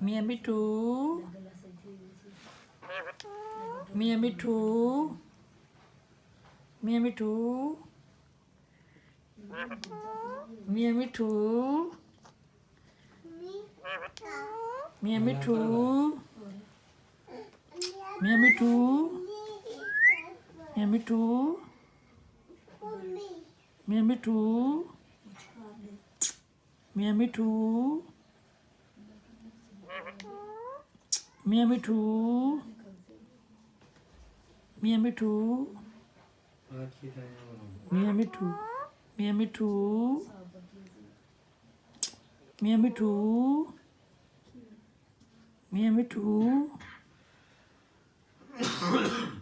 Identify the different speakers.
Speaker 1: Mia me too. Mia me too. Mia me too. Mia me too. Mia me too. Mia me too. Mia me too. Mia me too. Mia me too. Mia me too. Mia me too. Mia me too. Mia me too. Mia me too. Mia me too.